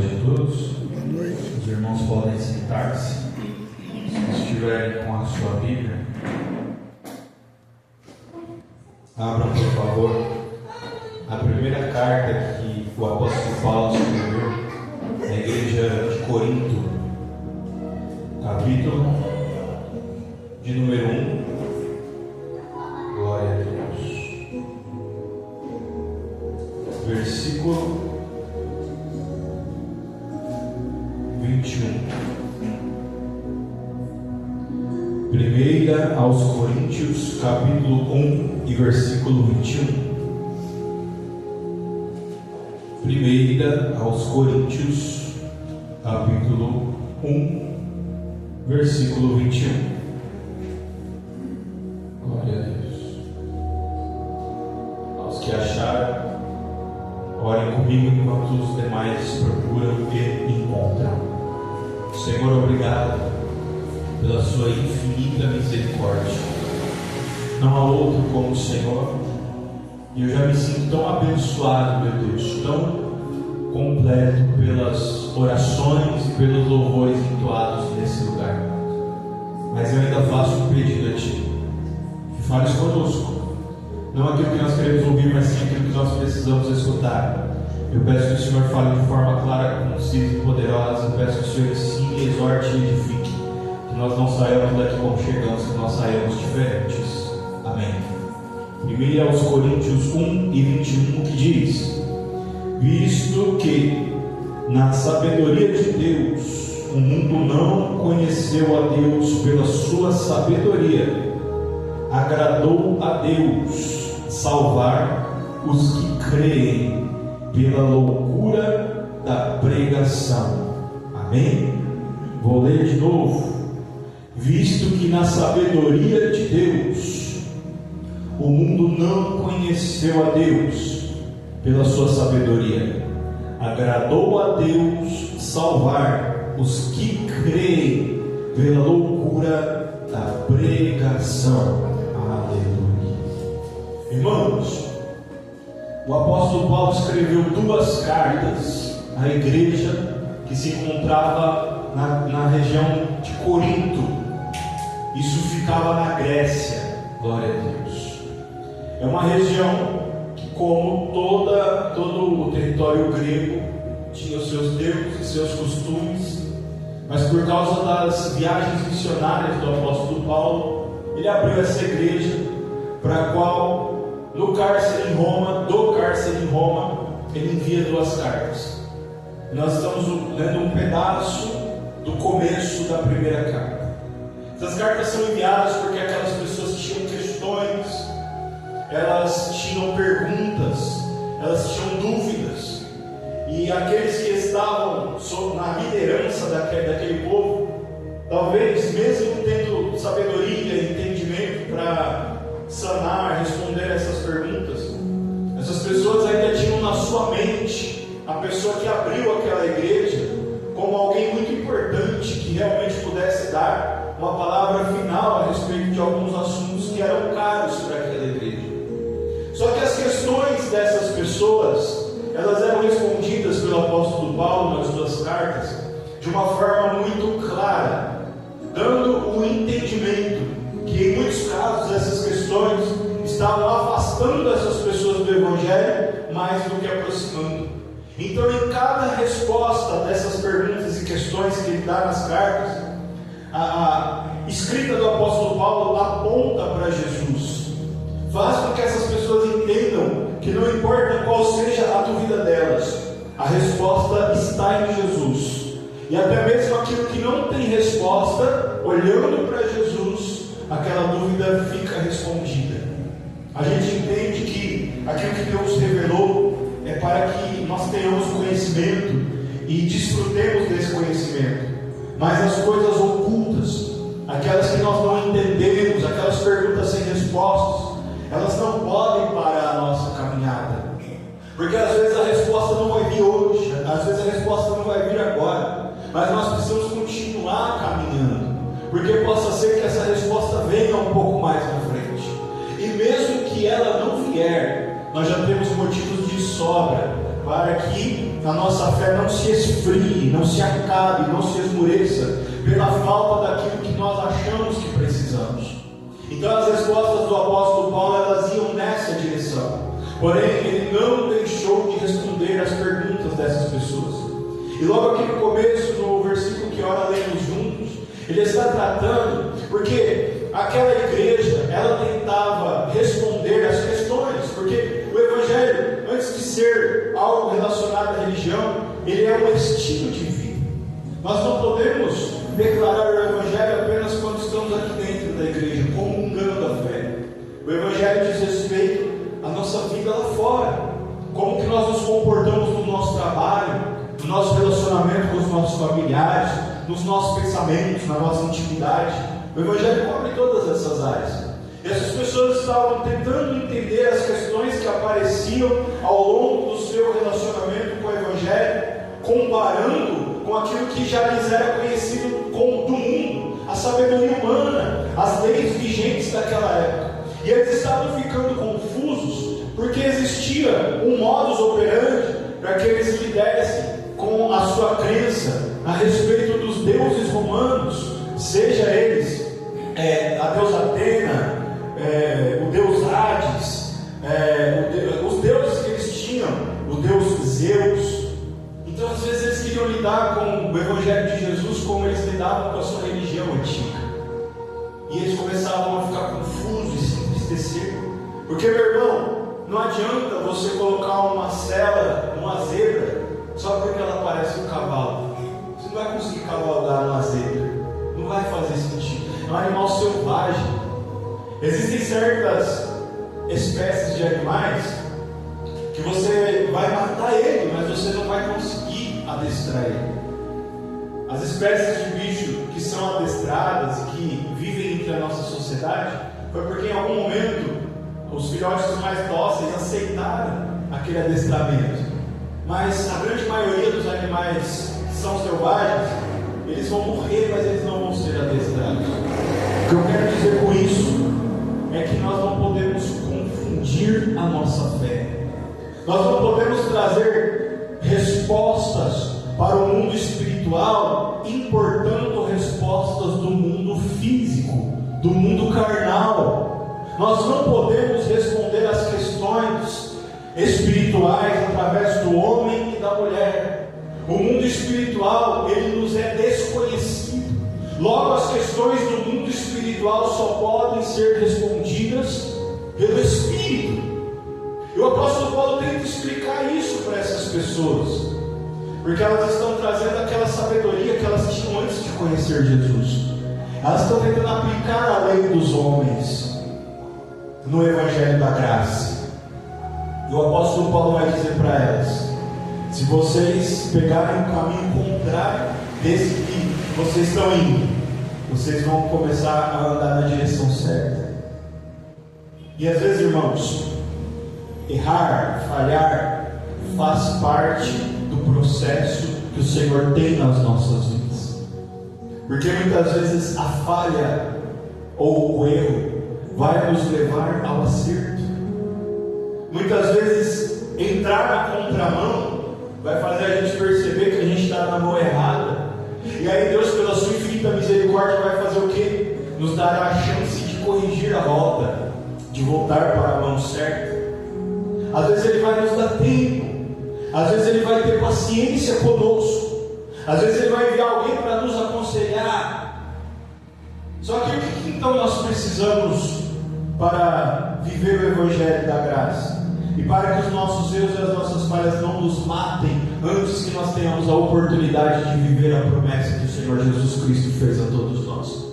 noite a todos. Boa noite. Os irmãos podem sentar-se. Se estiverem com a sua Bíblia, abram, por favor, a primeira carta que o apóstolo Paulo escreveu na igreja de Corinto, capítulo de número 1. Glória a Deus. Versículo 21. Primeira aos Coríntios, capítulo 1 e versículo 21. Primeira aos Coríntios, capítulo 1, versículo 21. Glória a Deus. Aos que acharam, orem comigo enquanto os demais procuram e encontram. Senhor, obrigado pela sua infinita misericórdia. Não há outro como o Senhor. E eu já me sinto tão abençoado, meu Deus, tão completo pelas orações e pelos louvores entoados nesse lugar. Mas eu ainda faço um pedido a Ti, que fales conosco, não aquilo que nós queremos ouvir, mas sim aquilo que nós precisamos escutar. Eu peço que o Senhor fale de forma clara, concisa e poderosa. Eu peço que o Senhor ensine, exorte e edifique, que nós não saiamos daqui como chegamos, que nós saiamos diferentes. Amém. 1 aos Coríntios 1 e 21, que diz: visto que na sabedoria de Deus o mundo não conheceu a Deus pela sua sabedoria, agradou a Deus salvar os que creem pela loucura da pregação. Amém? Vou ler de novo. Visto que na sabedoria de Deus o mundo não conheceu a Deus pela sua sabedoria, agradou a Deus salvar os que creem pela loucura da pregação. Aleluia. Irmãos, o apóstolo Paulo escreveu 2 cartas à igreja que se encontrava na região de Corinto. Isso ficava na Grécia. Glória a Deus. É uma região que, como todo o território grego, tinha os seus deuses e seus costumes, mas por causa das viagens missionárias do apóstolo Paulo, ele abriu essa igreja, para a qual, do cárcere em Roma, ele envia 2 cartas. Nós estamos lendo um pedaço do começo da primeira carta. Essas cartas são enviadas porque aquelas pessoas tinham questões, elas tinham perguntas, elas tinham dúvidas, e aqueles que estavam na liderança daquele povo, talvez mesmo tendo sabedoria e entendimento para sanar, responder essas perguntas, essas pessoas ainda tinham na sua mente a pessoa que abriu aquela igreja como alguém muito importante, que realmente pudesse dar uma palavra final a respeito de alguns assuntos que eram caros para aquela igreja. Só que as questões dessas pessoas, elas eram respondidas pelo apóstolo Paulo nas 2 cartas de uma forma muito clara, dando o entendimento que em muitos casos essas questões estavam afastando essas pessoas do Evangelho mais do que aproximando. Então, em cada resposta dessas perguntas e questões que ele dá nas cartas, a escrita do apóstolo Paulo aponta para Jesus, faz com que essas pessoas entendam que não importa qual seja a dúvida delas, a resposta está em Jesus. E até mesmo aquilo que não tem resposta, olhando para Jesus, aquela dúvida fica respondida. A gente entende que aquilo que Deus revelou é para que nós tenhamos conhecimento e desfrutemos desse conhecimento. Mas as coisas ocultas, aquelas que nós não entendemos, aquelas perguntas sem respostas, elas não podem parar a nossa caminhada. Porque às vezes a resposta não vai vir hoje, às vezes a resposta não vai vir agora, mas nós precisamos continuar caminhando, porque possa ser que essa resposta venha um pouco mais na frente. E mesmo que ela não vier, nós já temos motivos de sobra para que a nossa fé não se esfrie, não se acabe, não se esmoreça pela falta daquilo que nós achamos que precisamos. Então as respostas do apóstolo Paulo, elas iam nessa direção. Porém, ele não deixou de responder às perguntas dessas pessoas. E logo aqui no começo, no versículo que ora lemos juntos, ele está tratando, porque aquela igreja, ela tentava responder às questões, porque o Evangelho, antes de ser algo relacionado à religião, ele é um estilo de vida. Nós não podemos declarar o Evangelho apenas quando estamos aqui dentro da igreja, comungando a fé. O Evangelho diz respeito à nossa vida lá fora, como que nós nos comportamos no nosso trabalho, no nosso relacionamento com os nossos familiares, nos nossos pensamentos, na nossa intimidade. O Evangelho cobre todas essas áreas. E essas pessoas estavam tentando entender as questões que apareciam ao longo do seu relacionamento com o Evangelho, comparando com aquilo que já lhes era conhecido do mundo, a sabedoria humana, as leis vigentes daquela época. E eles estavam ficando confusos, porque existia um modus operandi para que eles lidessem com a sua crença a respeito dos deuses romanos, seja eles a deusa Atena, o deus Hades, os deuses que eles tinham, o deus Zeus. Então às vezes eles queriam lidar com o Evangelho de Jesus como eles lidavam com a sua religião antiga, e eles começavam a ficar confusos e se entristecer, porque, meu irmão, não adianta você colocar uma cela, uma zebra, só porque ela parece um cavalo. Você não vai conseguir cavalgar uma zebra, não vai fazer sentido. É um animal selvagem. Existem certas espécies de animais que você vai matar ele, mas você não vai conseguir adestrar ele. As espécies de bicho que são adestradas e que vivem entre a nossa sociedade, foi porque em algum momento os filhotes mais dóceis aceitaram aquele adestramento. Mas a grande maioria dos animais que são selvagens, eles vão morrer, mas eles não vão ser adestrados. O que eu quero dizer com isso é que nós não podemos confundir a nossa fé. Nós não podemos trazer respostas para o mundo espiritual importando respostas do mundo físico, do mundo carnal. Nós não podemos responder às questões espirituais através do homem e da mulher. O mundo espiritual, ele nos é desconhecido. Logo, as questões do mundo espiritual só podem ser respondidas pelo Espírito. E o apóstolo Paulo tenta explicar isso para essas pessoas, porque elas estão trazendo aquela sabedoria que elas tinham antes de conhecer Jesus. Elas estão tentando aplicar a lei dos homens no Evangelho da Graça. E o apóstolo Paulo vai dizer para elas: se vocês pegarem um caminho contrário desse que vocês estão indo, vocês vão começar a andar na direção certa. E às vezes, irmãos, errar, falhar, faz parte do processo que o Senhor tem nas nossas vidas. Porque muitas vezes a falha ou o erro vai nos levar ao acerto. Muitas vezes entrar na contramão vai fazer a gente perceber que a gente está na mão errada. E aí Deus, pela sua infinita misericórdia, vai fazer o quê? Nos dará a chance de corrigir a rota, de voltar para a mão certa. Às vezes Ele vai nos dar tempo. Às vezes Ele vai ter paciência conosco. Às vezes Ele vai enviar alguém para nos aconselhar. Só que o que então nós precisamos para viver o Evangelho da Graça? E para que os nossos erros e as nossas falhas não nos matem antes que nós tenhamos a oportunidade de viver a promessa que o Senhor Jesus Cristo fez a todos nós.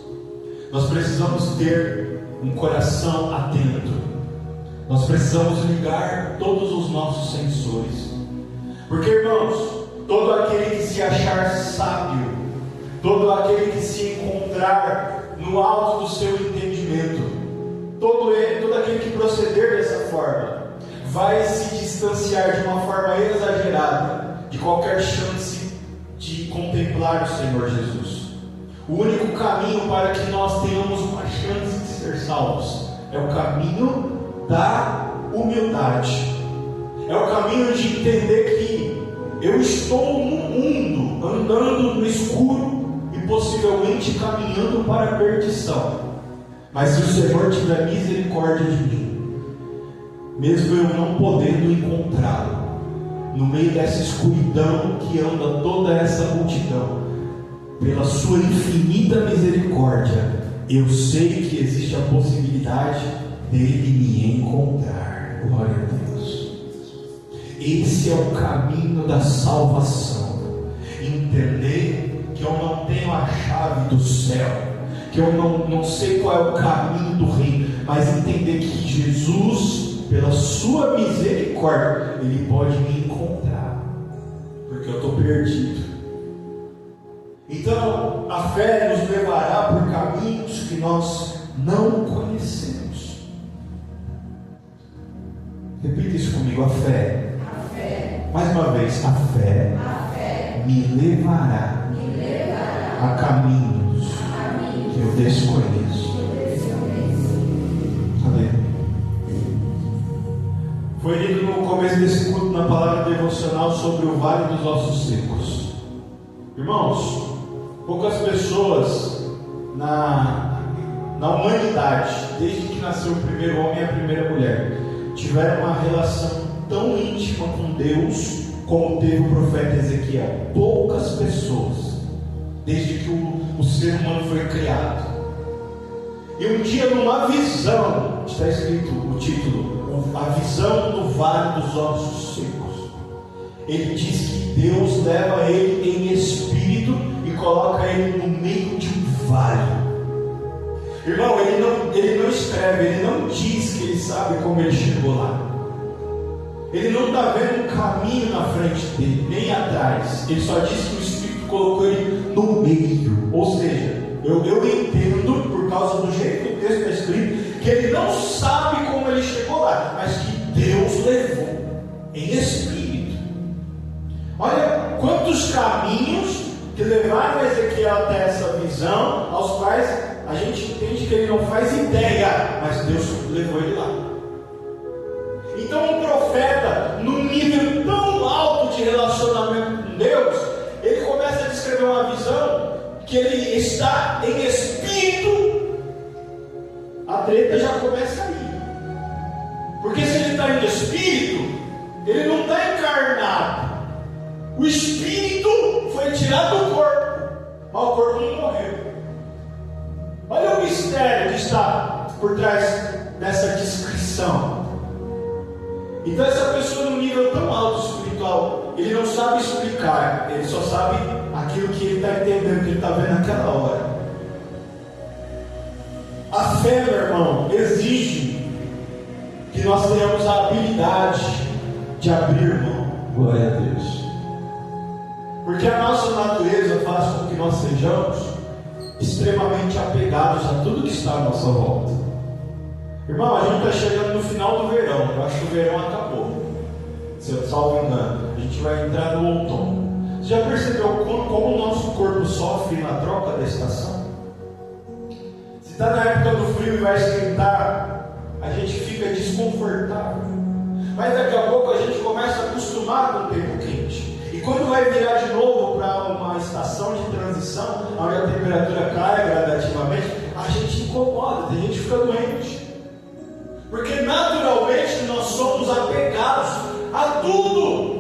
Nós precisamos ter um coração atento. Nós precisamos ligar todos os nossos sensores. Porque, irmãos, todo aquele que se achar sábio, todo aquele que se encontrar no alto do seu entendimento, todo aquele que proceder dessa forma, vai se distanciar de uma forma exagerada de qualquer chance de contemplar o Senhor Jesus. O único caminho para que nós tenhamos uma chance de ser salvos é o caminho da humildade. é o caminho de entender que eu estou no mundo, andando no escuro e possivelmente caminhando para a perdição. Mas se o Senhor tiver misericórdia de mim, mesmo eu não podendo encontrá-lo, no meio dessa escuridão que anda toda essa multidão, pela sua infinita misericórdia, eu sei que existe a possibilidade dele me encontrar. Glória a Deus. Esse é o caminho da salvação. Entender que eu não tenho a chave do céu, que eu não sei qual é o caminho do reino, mas entender que Jesus, pela sua misericórdia, Ele pode me encontrar, porque eu estou perdido. Então, a fé nos levará por caminhos que nós não conhecemos. Repita isso comigo: a fé. A fé. Mais uma vez: a fé, me levará a caminhos que eu desconheço. Amém. Foi lido no começo desse culto, na palavra devocional, sobre o vale dos ossos secos. Irmãos, poucas pessoas na humanidade, desde que nasceu o primeiro homem e a primeira mulher, tiveram uma relação tão íntima com Deus como teve o profeta Ezequiel. Poucas pessoas, desde que o ser humano foi criado. E um dia, numa visão, está escrito o título, a visão do vale dos ossos secos, ele diz que Deus leva ele em espírito e coloca ele no meio de um vale. Irmão, ele não escreve, ele não diz que ele sabe como ele chegou lá. Ele não está vendo um caminho na frente dele, nem atrás. Ele só diz que o Espírito colocou ele no meio. Ou seja, eu entendo, por causa do jeito que o texto está escrito, que ele não sabe como ele chegou lá, mas que Deus levou em espírito. Olha quantos caminhos que levaram Ezequiel até essa visão, aos quais a gente entende que ele não faz ideia, mas Deus levou ele lá. Então um profeta, num nível tão alto de relacionamento com Deus, ele começa a descrever uma visão que ele está em espírito. A treta já começa aí, porque se ele está em espírito, ele não está encarnado. O espírito foi tirado do corpo, mas o corpo não morreu. Olha o mistério que está por trás dessa descrição. Então essa pessoa num nível tão alto espiritual, ele não sabe explicar, ele só sabe aquilo que ele está entendendo, que ele está vendo naquela hora. A fé, meu irmão, exige que nós tenhamos a habilidade de abrir mão. Glória a Deus. Porque a nossa natureza faz com que nós sejamos extremamente apegados a tudo que está à nossa volta. Irmão, a gente está chegando no final do verão. Eu acho que o verão acabou, se eu salvo engano. A gente vai entrar no outono. Você já percebeu como o nosso corpo sofre na troca da estação? Se está na época do frio e vai esquentar, a gente fica desconfortável. Mas daqui a pouco a gente começa a acostumar com o tempo quente. E quando vai virar de novo para uma estação de transição, onde a temperatura cai gradativamente, a gente incomoda, a gente fica doente. Porque naturalmente nós somos apegados a tudo.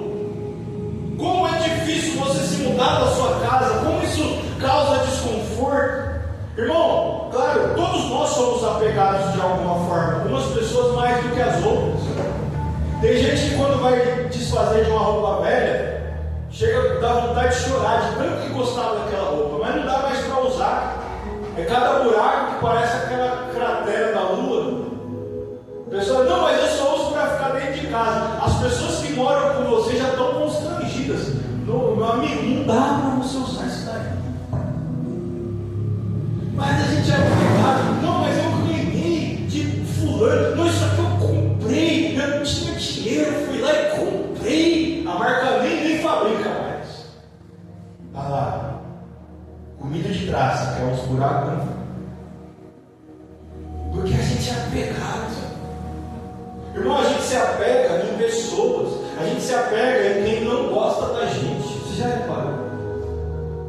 Como é difícil você se mudar da sua casa, como isso causa desconforto. Irmão, claro, todos nós somos apegados de alguma forma, algumas pessoas mais do que as outras. Tem gente que quando vai desfazer de uma roupa velha, chega a dar vontade de chorar, de tanto que gostava daquela roupa, mas não dá mais para usar. É cada buraco que parece aquela cratera da lua. A pessoa, não, mas eu só uso para ficar dentro de casa. As pessoas que moram com você já estão constrangidas. Meu amigo, não dá para você usar isso daí. Mas a gente é obrigado. Não, mas eu ganhei de fulano. Não, isso aqui eu comprei. Eu não tinha dinheiro, fui lá e comprei. A marca nem fabrica mais. Tá lá. Comida de traça, que é uns buracos. Né? Porque a gente é apegado. Irmão, a gente se apega em pessoas. se apega em quem não gosta da gente. Você já reparou?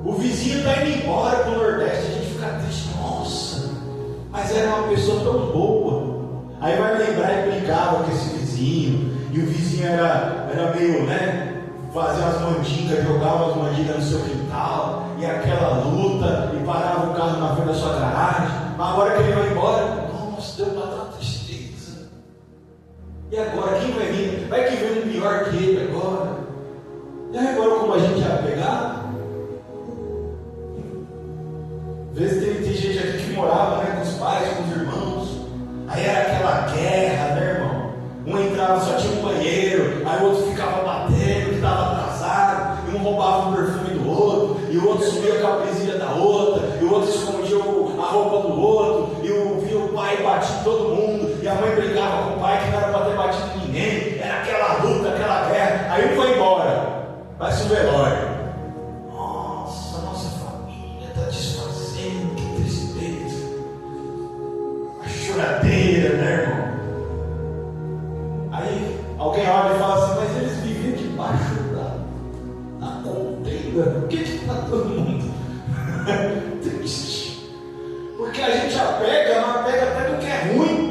O vizinho está indo embora para o Nordeste, a gente fica triste. Nossa, mas era uma pessoa tão boa. Aí vai lembrar e brigava com esse vizinho. E o vizinho era meio, né? Fazia as mandingas, jogava as mandingas no seu quintal. E aquela luta, e parava o carro na frente da sua garagem. Mas agora que ele vai embora, nossa, deu uma tristeza. E agora, quem vai vir? Vai que vem um pior que ele agora. E aí agora como a gente é apegado? Às vezes tem gente aqui que morava, né, com os pais, com os irmãos. Aí era aquela guerra, né, irmão? Um entrava, só tinha um banheiro. Aí o outro ficava batendo, que estava atrasado. E um roubava o perfume do outro. E o outro subia com a presilha da outra. E o outro escondia a roupa do outro. E via o pai batia em todo mundo. E a mãe brigava com o pai que não era para ter batido em ninguém. Era aquela luta, aquela guerra. Aí um foi embora. Vai-se o velório. Nossa, nossa família está desfazendo. Que tristeza. A choradeira, né, irmão? Aí alguém olha e fala assim, mas eles viviam debaixo da contenda. Por que está todo mundo triste? Porque a gente apega, mas apega até do que é ruim.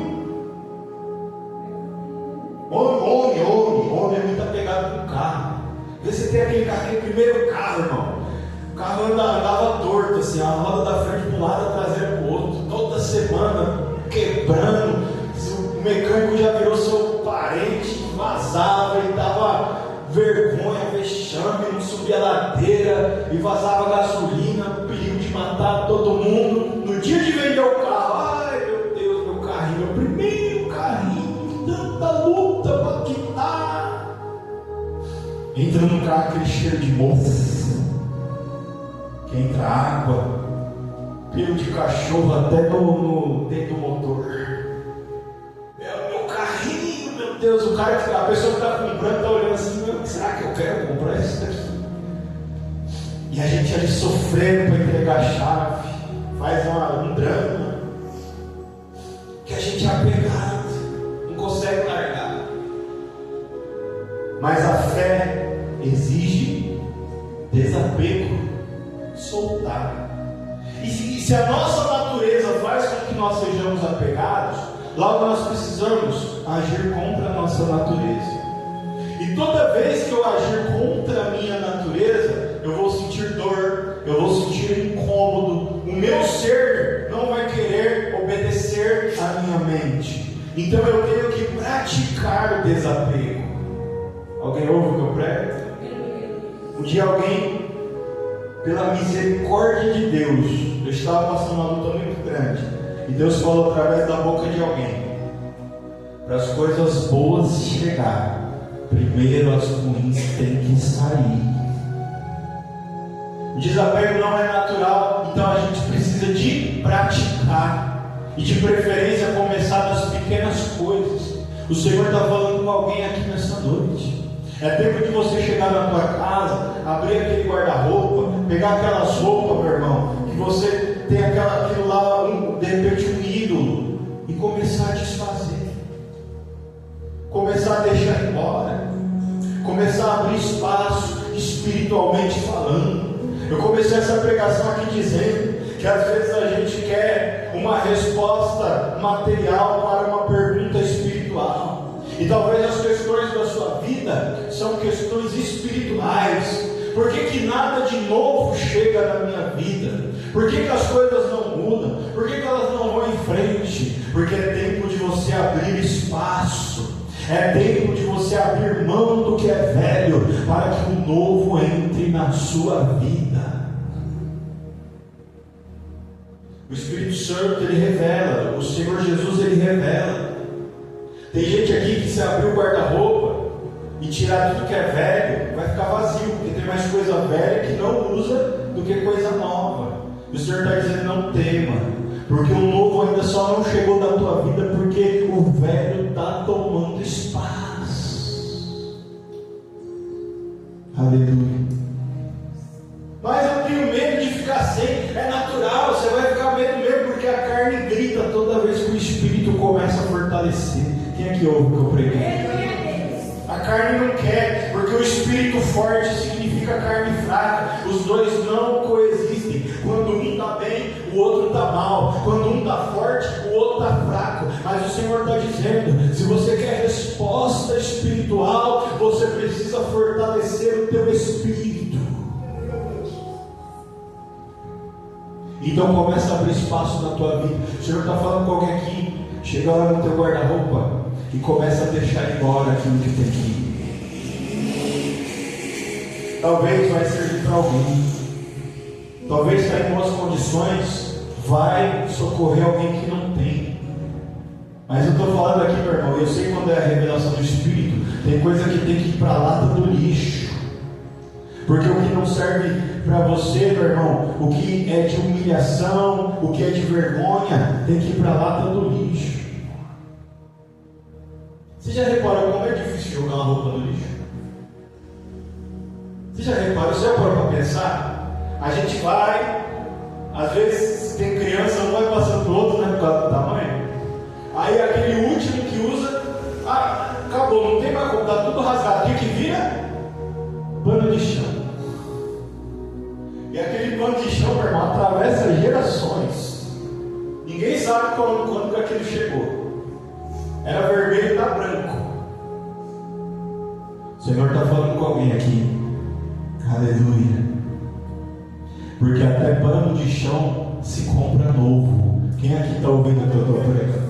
Homem é muito apegado com o carro. Você tem aquele primeiro carro, irmão. O carro andava torto, assim, a roda da frente para um lado, a traseira para o outro. Toda semana quebrando. O mecânico já virou seu parente, vazava e dava vergonha, vexame, não subia a ladeira e vazava gasolina, perigo de matar todo mundo. No dia de vender o carro, ai meu Deus, meu carrinho, meu primeiro carrinho, tanta luta para quitar. Entra no carro aquele cheiro de mofo, que entra água, pelo de cachorro até dentro do motor. Meu Deus, a pessoa que está comprando está olhando assim, será que eu quero comprar isso daqui? E a gente ali sofrendo para entregar a chave, faz um drama, que a gente é apegado, não consegue largar. Mas a fé exige desapego, soltar. E se a nossa natureza faz com que nós sejamos apegados, logo nós precisamos agir contra a nossa natureza. E toda vez que eu agir contra a minha natureza, eu vou sentir dor, eu vou sentir incômodo. O meu ser não vai querer obedecer à minha mente. Então eu tenho que praticar o desapego. Alguém ouve o que eu prego? Um dia alguém, pela misericórdia de Deus, eu estava passando uma luta muito grande. E Deus falou através da boca de alguém: para as coisas boas chegarem, primeiro as ruins têm que sair. O desapego não é natural, então a gente precisa de praticar. E de preferência começar das pequenas coisas. O Senhor está falando com alguém aqui nessa noite. É tempo de você chegar na tua casa, abrir aquele guarda-roupa, pegar aquelas roupas, meu irmão, que você tem aquilo lá, de repente um ídolo, e começar a desfazer, começar a deixar embora, começar a abrir espaço espiritualmente falando. Eu comecei essa pregação aqui dizendo que às vezes a gente quer uma resposta material para uma pergunta espiritual. E talvez as questões da sua vida são questões espirituais. Por que nada de novo chega na minha vida? Por que as coisas não mudam? Por que elas não vão em frente? Porque é tempo de você abrir espaço. É tempo de você abrir mão do que é velho, para que o novo entre na sua vida. O Espírito Santo, ele revela. O Senhor Jesus, ele revela. Tem gente aqui que se abrir o guarda-roupa e tirar tudo que é velho, vai ficar vazio, porque tem mais coisa velha que não usa do que coisa nova. E o Senhor está dizendo: não tema, porque o novo ainda só não chegou na tua vida, porque o velho está tomando espaço. Aleluia. Mas eu tenho medo de ficar sem. É natural, você vai ficar medo mesmo, porque a carne grita toda vez que o Espírito começa a fortalecer. Quem é que ouve o que eu preguei? A carne não quer, porque Porque o espírito forte significa carne fraca. Os dois não coexistem. Quando um está bem, o outro está mal. Quando um está forte, o outro está fraco. Mas o Senhor está dizendo: se você quer resposta espiritual, você precisa fortalecer o teu espírito. Então começa a abrir espaço na tua vida. O Senhor está falando com alguém aqui. Chega lá no teu guarda-roupa e começa a deixar embora aquilo que tem que ir. Talvez vai servir para alguém. Talvez está em boas condições, vai socorrer alguém que não tem. Mas eu estou falando aqui, meu irmão, eu sei quando é a revelação do Espírito, tem coisa que tem que ir para a lata do lixo. Porque o que não serve para você, meu irmão, o que é de humilhação, o que é de vergonha, tem que ir para a lata do lixo. Você já reparou como é difícil jogar uma roupa no lixo? Você já reparou? Você já parou para pensar? A gente vai, às vezes tem criança, um vai passando para o outro, né, por causa do tamanho. Aí aquele último que usa, acabou, não tem mais como, está tudo rasgado. O que vira? Pano de chão. E aquele pano de chão, meu irmão, atravessa gerações. Ninguém sabe quando que aquilo chegou. Era vermelho e está branco. O Senhor está falando com alguém aqui. Aleluia. Porque até pano de chão se compra novo. Quem aqui está ouvindo o que eu estou pregando?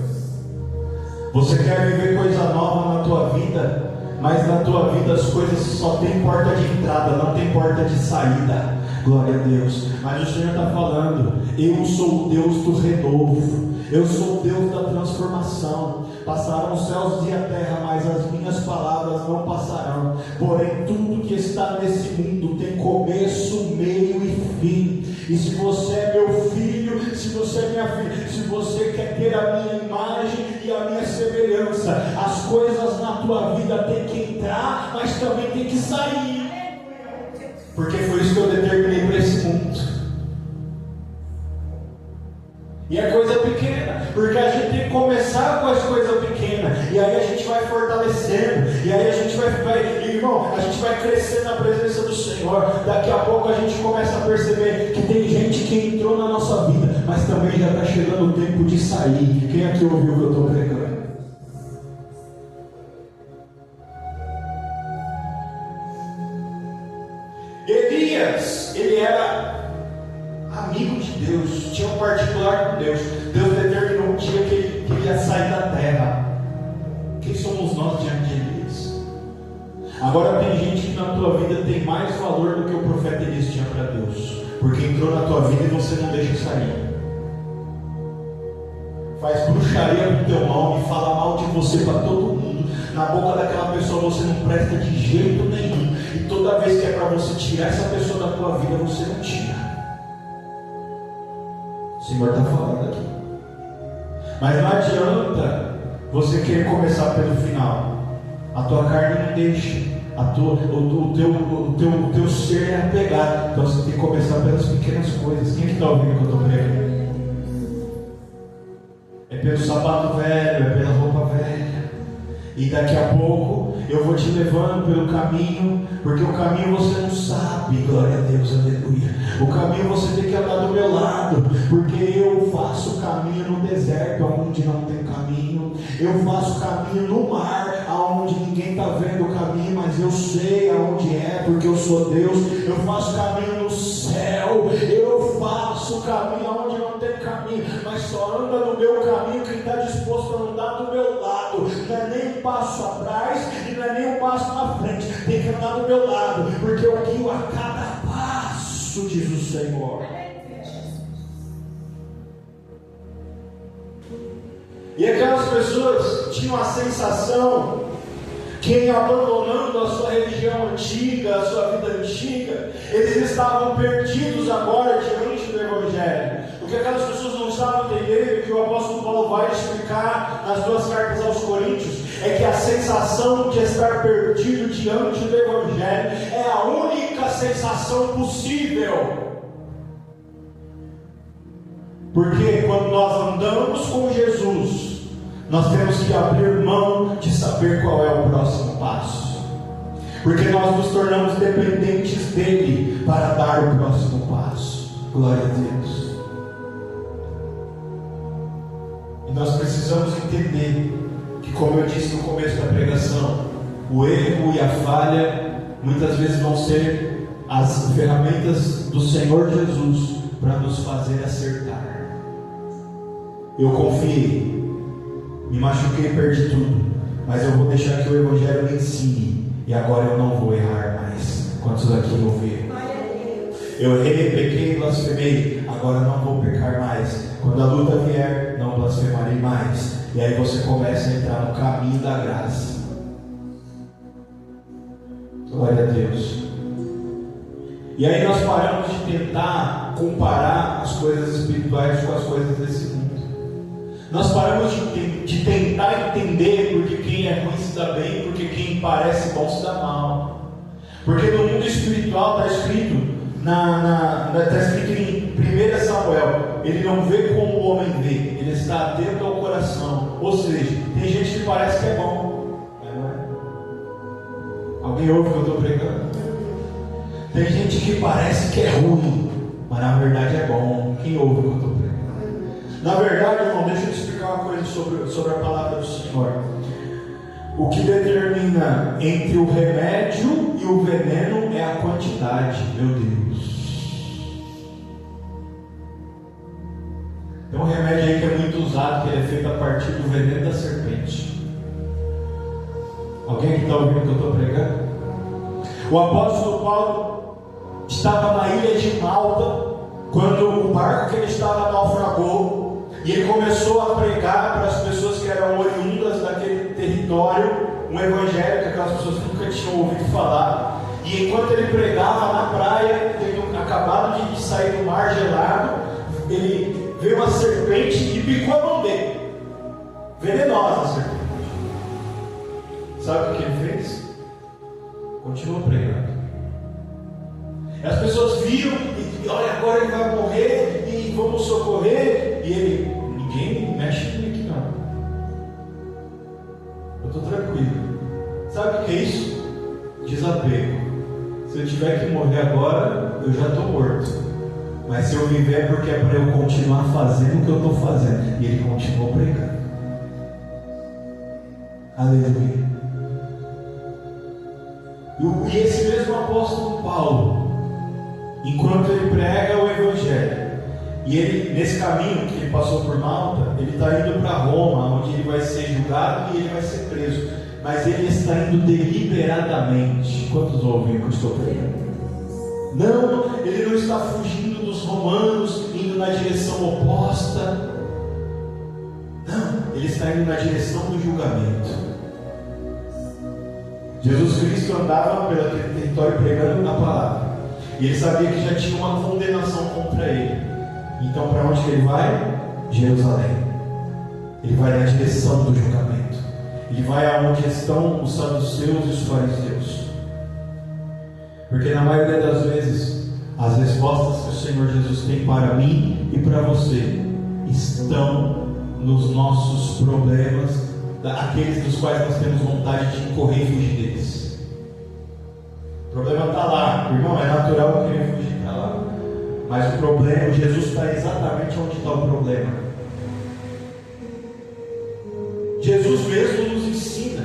Você quer viver coisa nova na tua vida, mas na tua vida as coisas só tem porta de entrada, não tem porta de saída. Glória a Deus. Mas o Senhor está falando: eu sou o Deus do renovo, eu sou o Deus da transformação. Passaram os céus e a terra, mas as minhas palavras não passarão. Porém, tudo que está nesse mundo tem começo, meio e fim. E se você é meu filho, se você é minha filha, se você quer ter a minha imagem e a minha semelhança, as coisas na tua vida têm que entrar, mas também tem que sair. Porque foi isso que eu determinei para esse mundo. E é coisa pequena, porque a gente tem que começar com as coisas pequenas, e aí a gente vai fortalecendo, e aí a gente vai, irmão, a gente vai crescer na presença do Senhor. Daqui a pouco a gente começa a perceber que tem gente que entrou na nossa vida, mas também já está chegando o tempo de sair. Quem aqui ouviu o que eu estou pregando? Elias, ele era amigo de Deus, tinha um particular com Deus. Deus determinou um dia que ele ia sair da terra. Quem somos nós diante de Elias? Agora tem gente que na tua vida tem mais valor do que o profeta Elias tinha para Deus, porque entrou na tua vida e você não deixa sair. Faz bruxaria com teu nome, fala mal de você para todo mundo. Na boca daquela pessoa você não presta de jeito nenhum, e toda vez que é para você tirar essa pessoa da tua vida, você não tira. O Senhor está falando aqui. Mas não adianta você querer começar pelo final. A tua carne não deixa. O teu ser é apegado. Então você tem que começar pelas pequenas coisas. Quem está ouvindo o que eu estou pregando? É pelo sapato velho, é pela roupa velha. E daqui a pouco eu vou te levando pelo caminho, porque o caminho você não sabe. Glória a Deus, aleluia. O caminho você tem que andar do meu lado, porque eu faço caminho no deserto, onde não tem caminho. Eu faço caminho no mar, aonde ninguém está vendo o caminho, mas eu sei aonde é, porque eu sou Deus. Eu faço caminho no céu, eu faço caminho aonde não tem caminho, mas só anda no meu caminho quem está disposto a andar do meu lado. Não é nem um passo atrás e não é nem um passo na frente, tem que andar do meu lado, porque eu guio a cada passo, diz o Senhor. E aquelas pessoas tinham a sensação que, abandonando a sua religião antiga, a sua vida antiga, eles estavam perdidos agora diante do Evangelho. O que aquelas pessoas não estavam entendendo, que o apóstolo Paulo vai explicar nas 2 cartas aos Coríntios, é que a sensação de estar perdido diante do Evangelho é a única sensação possível. Porque quando nós andamos com Jesus, nós temos que abrir mão de saber qual é o próximo passo. porque nós nos tornamos dependentes dele para dar o próximo passo. Glória a Deus. E nós precisamos entender que, como eu disse no começo da pregação, o erro e a falha muitas vezes vão ser as ferramentas do Senhor Jesus para nos fazer acertar. Eu confiei, me machuquei, perdi tudo, mas eu vou deixar que o Evangelho me ensine, e agora eu não vou errar mais. Quantos aqui ouviram? Eu errei, pequei, blasfemei, agora não vou pecar mais. Quando a luta vier, não blasfemarei mais. E aí você começa a entrar no caminho da graça. Glória a Deus. E aí nós paramos de tentar comparar as coisas espirituais com as coisas desse mundo. Nós paramos de tentar entender porque quem é ruim se dá bem, porque quem parece bom se dá mal. Porque no mundo espiritual está escrito, está escrito em 1 Samuel, ele não vê como o homem vê, ele está atento ao coração. Ou seja, tem gente que parece que é bom, não é? Alguém ouve o que eu estou pregando? Tem gente que parece que é ruim, mas na verdade é bom. Quem ouve o que eu estou pregando? Na verdade, irmão, deixa eu te explicar uma coisa sobre a palavra do Senhor. O que determina entre o remédio e o veneno é a quantidade. Meu Deus. Tem um remédio aí que é muito usado, que ele é feito a partir do veneno da serpente. Alguém que está ouvindo o que eu estou pregando? O apóstolo Paulo estava na ilha de Malta, quando o barco que ele estava naufragou, e ele começou a pregar para as pessoas que eram oriundas daquele território, um evangelho que aquelas pessoas nunca tinham ouvido falar. E enquanto ele pregava na praia, tendo acabado de sair do mar gelado, ele veio uma serpente e picou a mão dele. Venenosa a serpente. Sabe o que ele fez? Continuou pregando. As pessoas viram e olha, agora ele vai morrer e vamos socorrer. E ele, ninguém mexe comigo aqui não. Eu estou tranquilo. Sabe o que é isso? Desapego. Se eu tiver que morrer agora, eu já estou morto. Mas se eu viver é porque é para eu continuar fazendo o que eu estou fazendo. E ele continuou pregando. Aleluia. E esse mesmo apóstolo Paulo, enquanto ele prega o Evangelho, e ele, nesse caminho que ele passou por Malta, ele está indo para Roma, onde ele vai ser julgado e ele vai ser preso. Mas ele está indo deliberadamente. Quantos ouvem o que eu estou pregando? Não, ele não está fugindo dos romanos, indo na direção oposta. Não, ele está indo na direção do julgamento. Jesus Cristo andava pelo aquele território pregando a palavra. E ele sabia que já tinha uma condenação contra ele. Então para onde que ele vai? Jerusalém. Ele vai na direção do julgamento. Ele vai aonde estão os saduceus e os fariseus. Porque na maioria das vezes, as respostas que o Senhor Jesus tem para mim e para você estão nos nossos problemas, aqueles dos quais nós temos vontade de correr e fugir deles. O problema está lá, irmão, é natural querer fugir para lá. Mas o problema, Jesus está exatamente onde está o problema. Jesus mesmo nos ensina.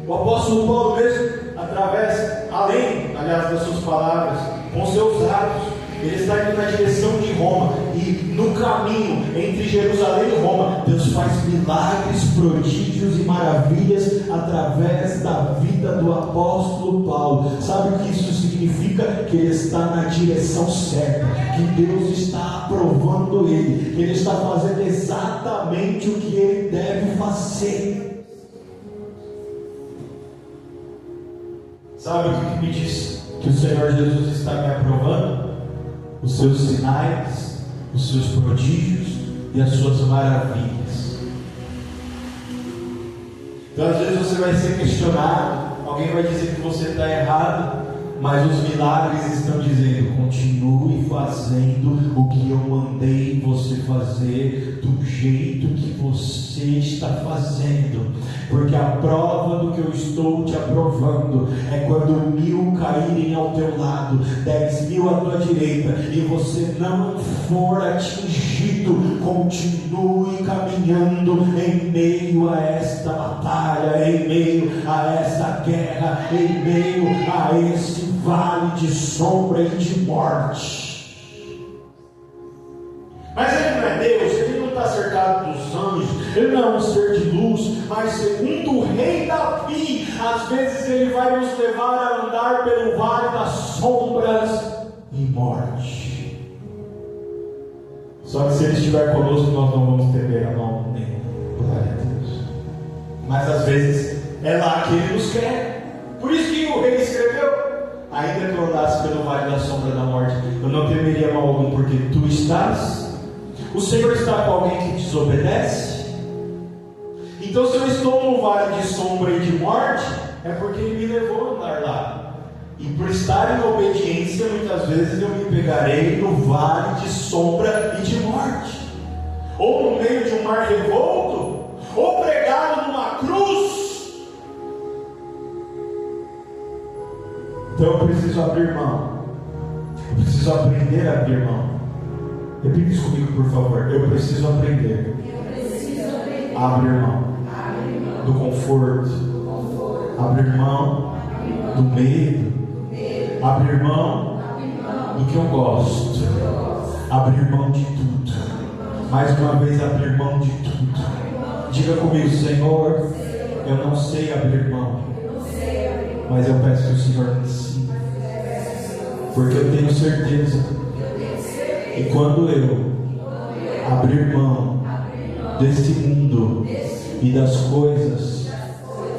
O apóstolo Paulo mesmo, aliás das suas palavras, com seus atos, ele está indo na direção de Roma. E no caminho entre Jerusalém e Roma, Deus faz milagres, prodígios e maravilhas através da vida do apóstolo Paulo. Sabe o que isso significa? Que ele está na direção certa, que Deus está aprovando ele, que ele está fazendo exatamente o que ele deve fazer. Sabe o que me diz que o Senhor Jesus está me aprovando? Os seus sinais, os seus prodígios e as suas maravilhas. Então às vezes você vai ser questionado, alguém vai dizer que você está errado, Mas os milagres estão dizendo: continue fazendo o que eu mandei você fazer, do jeito que você está fazendo, porque a prova do que eu estou te aprovando é quando 1000 caírem ao teu lado, 10.000 à tua direita, e você não for atingido. Continue caminhando em meio a esta batalha, em meio a esta guerra, em meio a esse vale de sombra e de morte. Mas ele não é Deus, ele não está cercado dos anjos, ele não é um ser de luz, mas segundo o rei Davi, às vezes ele vai nos levar a andar pelo vale das sombras e morte. Só que se ele estiver conosco, nós não vamos temer a mão nenhuma. Glória a Deus. Mas às vezes é lá que ele nos quer. Por isso que o rei escreveu: ainda que eu andasse pelo vale da sombra da morte, eu não temeria mal algum, porque tu estás. O Senhor está com alguém que desobedece? Então, se eu estou no vale de sombra e de morte, é porque Ele me levou a andar lá. E por estar em obediência, muitas vezes eu me pegarei no vale de sombra e de morte, ou no meio de um mar revolto, ou pregado numa cruz. Então eu preciso abrir mão. Eu preciso aprender a abrir mão. Repita isso comigo, por favor. Eu preciso aprender a abrir mão do conforto, abrir mão do medo, abrir mão do que eu gosto, abrir mão de tudo. Mais uma vez, abrir mão de tudo. Diga comigo: Senhor, eu não sei abrir mão, mas eu peço que o Senhor me ensine, porque eu tenho certeza. E quando eu abrir mão desse mundo e das coisas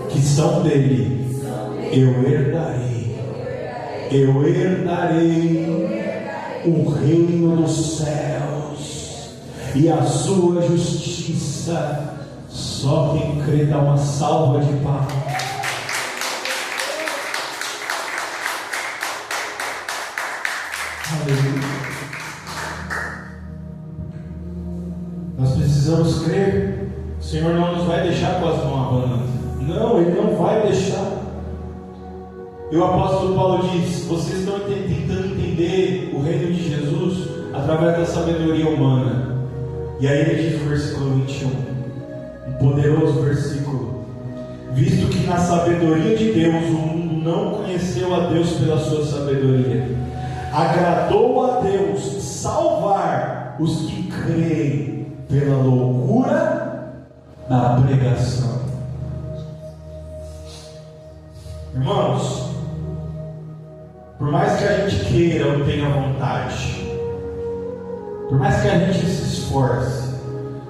que são dele, eu herdarei o reino dos céus e a sua justiça. Só quem crê dá uma salva de palmas. Aleluia. Nós precisamos crer. O Senhor não nos vai deixar com as mãos abanando. Não, Ele não vai deixar. E o apóstolo Paulo diz: vocês estão tentando entender o reino de Jesus através da sabedoria humana. E aí ele diz no versículo 21, um poderoso versículo: visto que na sabedoria de Deus o mundo não conheceu a Deus pela sua sabedoria, agradou a Deus salvar os que creem pela loucura da pregação. Irmãos, por mais que a gente queira ou tenha vontade, por mais que a gente se esforce,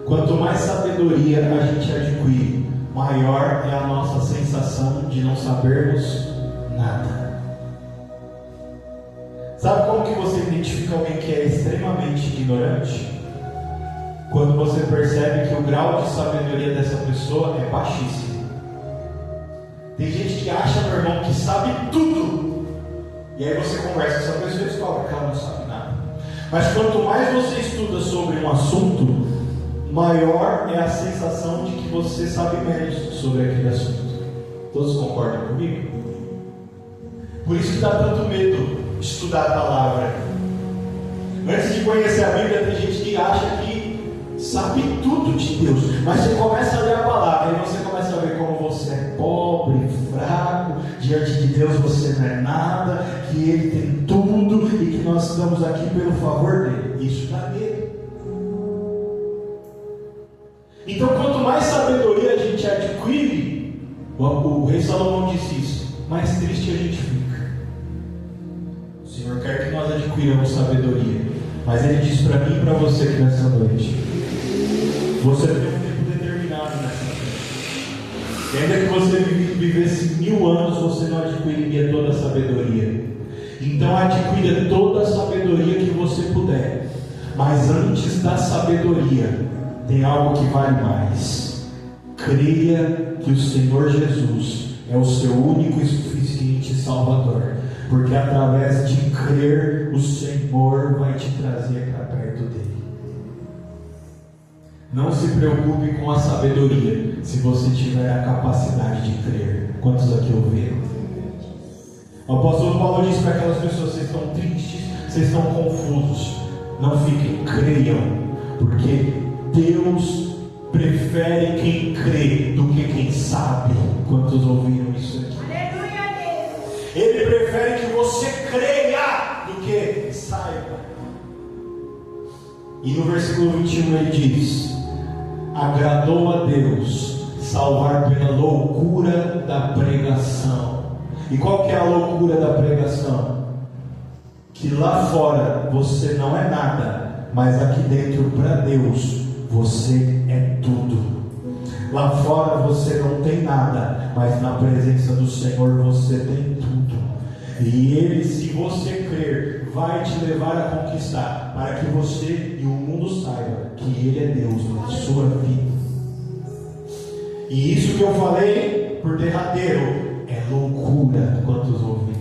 quanto mais sabedoria a gente adquire, maior é a nossa sensação de não sabermos nada. Sabe como que você identifica alguém que é extremamente ignorante? Quando você percebe que o grau de sabedoria dessa pessoa é baixíssimo. Tem gente que acha, meu irmão, que sabe tudo, e aí você conversa com essa pessoa e descobre que ela não sabe nada. Mas quanto mais você estuda sobre um assunto, maior é a sensação de que você sabe menos sobre aquele assunto. Todos concordam comigo? Por isso que dá tanto medo estudar a palavra. Antes de conhecer a Bíblia, tem gente que acha que sabe tudo de Deus, mas você começa a ler a palavra e você começa a ver como você é pobre, fraco, diante de Deus você não é nada, que Ele tem tudo e que nós estamos aqui pelo favor dEle. Isso dá medo. Então, quanto mais sabedoria a gente adquire, o rei Salomão disse isso, mais triste a gente fica. O Senhor quer que nós adquiramos sabedoria, mas Ele diz para mim e para você que nessa noite, você tem um tempo determinado nessa vida. E ainda que você vivesse 1000 anos, você não adquiriria toda a sabedoria. Então adquira toda a sabedoria que você puder. Mas antes da sabedoria, tem algo que vale mais. Creia que o Senhor Jesus é o seu único e suficiente Salvador. porque através de crer, o Senhor vai te trazer para perto dele. Não se preocupe com a sabedoria, se você tiver a capacidade de crer. Quantos aqui ouviram? O apóstolo Paulo diz para aquelas pessoas: vocês estão tristes, vocês estão confusos, não fiquem, creiam, porque Deus prefere quem crê do que quem sabe. Quantos ouviram isso aqui? Aleluia, Deus. Ele prefere que você creia do que saiba. E no versículo 21 ele diz: agradou a Deus salvar pela loucura da pregação. E qual que é a loucura da pregação? Que lá fora você não é nada, mas aqui dentro para Deus você é tudo. Lá fora você não tem nada, mas na presença do Senhor você tem tudo. E Ele, se você crer, vai te levar a conquistar, para que você e o mundo saiba que Ele é Deus na sua vida. E isso que eu falei por derradeiro é loucura. Quantos ouvem?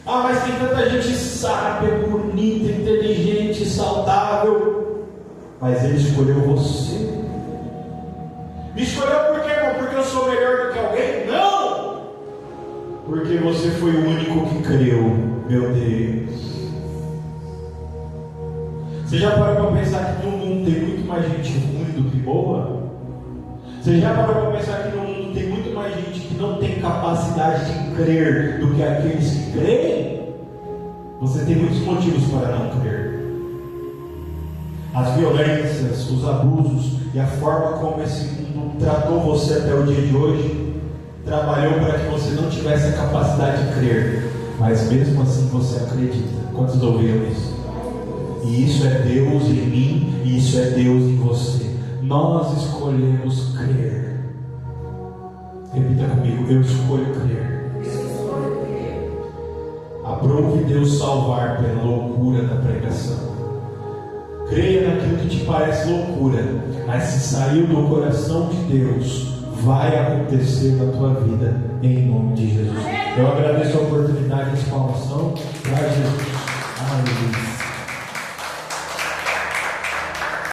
Ah, mas tem tanta gente sábia, bonita, inteligente, saudável. Mas Ele escolheu você. Me escolheu por quê, irmão? Porque eu sou melhor do que alguém? Não! Porque você foi o único que creu. Meu Deus. Você já parou para pensar que no mundo tem muito mais gente ruim do que boa? Você já parou para pensar que no mundo tem muito mais gente que não tem capacidade de crer do que aqueles que creem? Você tem muitos motivos para não crer. As violências, os abusos e a forma como esse mundo tratou você até o dia de hoje trabalhou para que você não tivesse a capacidade de crer, mas mesmo assim você acredita. Quantos ouviram isso? E isso é Deus em mim, e isso é Deus em você. Nós escolhemos crer. Repita comigo: eu escolho crer. Aprove Deus salvar pela loucura da pregação. Creia naquilo que te parece loucura, mas se saiu do coração de Deus, vai acontecer na tua vida, em nome de Jesus. Eu agradeço a oportunidade de